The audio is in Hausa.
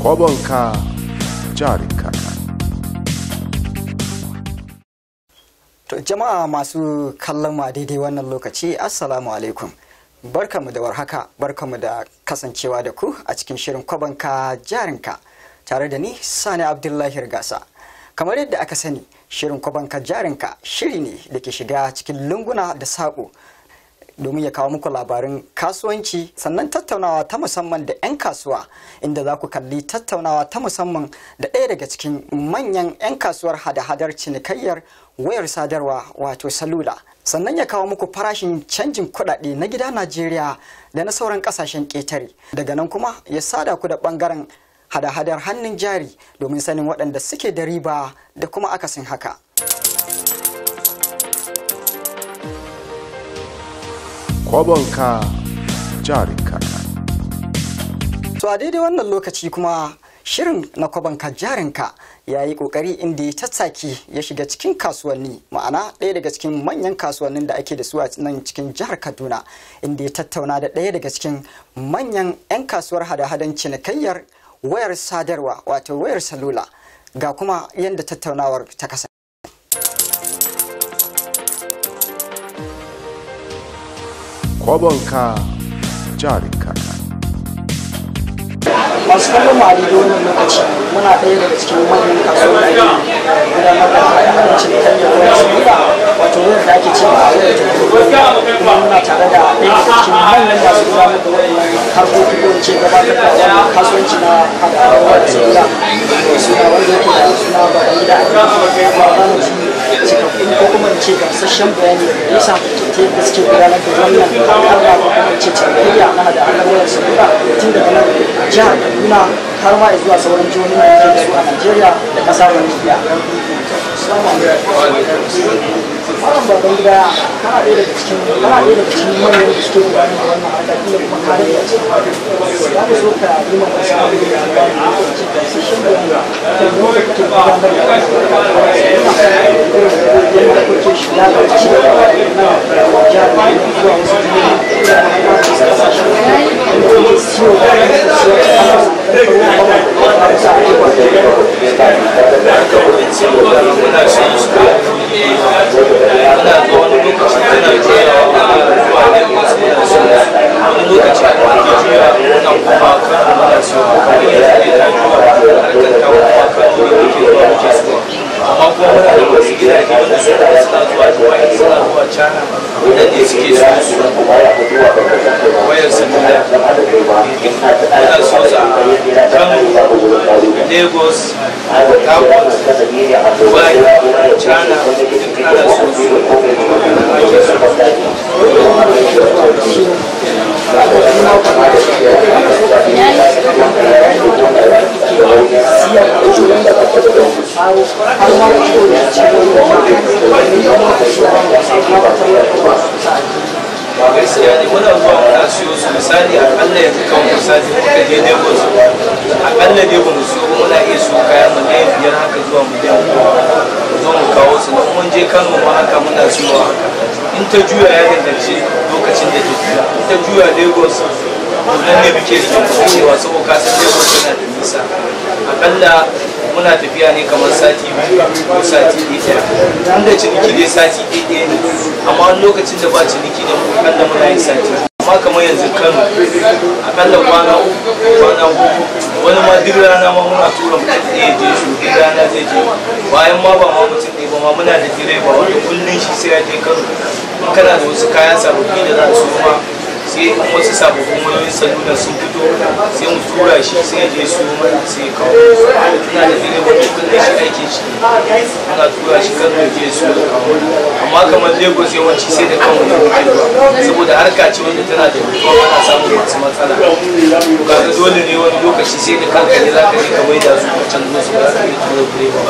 KWABONKA-JARINKA. To jama'a masu kallon mu a daidai wannan lokaci, assalamu alaikum. Barkamu da warhaka, barkamu da kasancewa da ku a cikin shirin KWABONKA-JARINKA tare da ni Sani Abdullah gasa. Kamar yadda aka sani, shirin KWABONKA-JARINKA shiri ne da ke shiga cikin lunguna da saƙo domin ya kawo muku labarin kasuwanci, sannan tattaunawa ta musamman da 'yan kasuwa, inda za ku kalli tattaunawa ta musamman da ɗaya daga cikin manyan 'yan kasuwar hada-hadar cinikayyar wayar sadarwa wato SALULA, sannan ya kawo muku farashin canjin kuɗaɗe na gida Najeriya da na sauran ƙasashen ƙetare. Daga nan kuma ya sada ku da ɓangaren hada-hadar hannun jari domin sanin waɗanda suke da riba da kuma akasin haka. KWABONKA-JARINKA. To a daidai wannan lokaci kuma shirin na KWABONKA-JARINKA ya yi kokari inda ya tattaki ya shiga cikin kasuwanni, ma'ana ɗaya daga cikin manyan kasuwannin da ake da su a nan cikin jihar Kaduna, inda ya tattauna da ɗaya daga cikin manyan 'yan kasuwar hada-hadan cinikayyar wayar sadarwa wato wayar SALULA. Ga kuma yadda tattaunawar ta kasance. KWABONKA-JARINKA. Masu kallon mu a daidai wannan lokaci muna ɗaya daga cikin manyan kasuwar da ake gudanar da hada-hadar cinikayyar wayar SALULA wato wayar da ake cewa a wayar ta kuma muna tare da ɗaya daga cikin manyan masu gudanar da waɗannan harkoki ko in ce gabatar da wannan kasuwanci na hada-hadar wayar SALULA, suna wanda yake da suna baban gida a kuma za mu ji cikakkun ko kuma in ce gamsasshen bayani da ya samu ta yadda suke gudanar da wannan hada-hadar ko kuma in ce cinikayya na hada-hadar wayar SALULA tun daga nan jihar Kaduna har ma zuwa sauran jihohin da ke da su a Najeriya da ƙasa baki ɗaya. Malam baban gida kana ɗaya daga cikin manyan da suke gudanar da wannan harka kila kuma kare da ce za mu so ka yi ma wasu abubuwa da ba mu lokaci da sashen da kan yau da kuke gudanar da wannan harka yadda kuke shiga da ci da na jihar zuwa wasu jihohi da kasashen da kuke siyo Lagos, Dubai, China, gaskiya ne muna zuwa muna siyo su, misali akalla yanzu kan misali muka je Lagos akalla dai ba mu siyo muna iya siyo kayan miliyan 5 haka zuwa miliyan 10 zo mu kawo su. na mun je Kano ma haka muna siyo haka, in ta juya ya danganci lokacin da ta juya. In ta juya Lagos nan ne muke da koyewa saboda kasan Lagos tana da nisa, akalla muna tafiya ne kamar sati 2 ko sati 1. Inda ciniki dai sati 1 ne, amma wani lokacin da ba ciniki da mu akalla muna yin sati. Amma kamar yanzu Kano akalla kwana 3 wani ma duk rana ma muna tura mutum ɗaya je su, duk rana zai je. Bayan ma ba ma mutum ɗaya ba ma muna da direba wanda kullum shi sai ya je Kano. In kana da wasu kayan sababbi da za su ma sai wasu sababbin wayoyin SALULA sun fito sai mu tura shi sai ya je su mana sai ya kawo. Ina da direba da kullum shi aikin shi muna tura shi Kano ya je su da kawo. Amma kamar Lagos yawanci sai da kanmu ne muke zuwa saboda harka ce wanda tana da mutuwa, ana samun masu matsala. Kaga dole ne wani lokaci sai da kanka ne za ka je ka maida su can su ba za ka iya tura direba.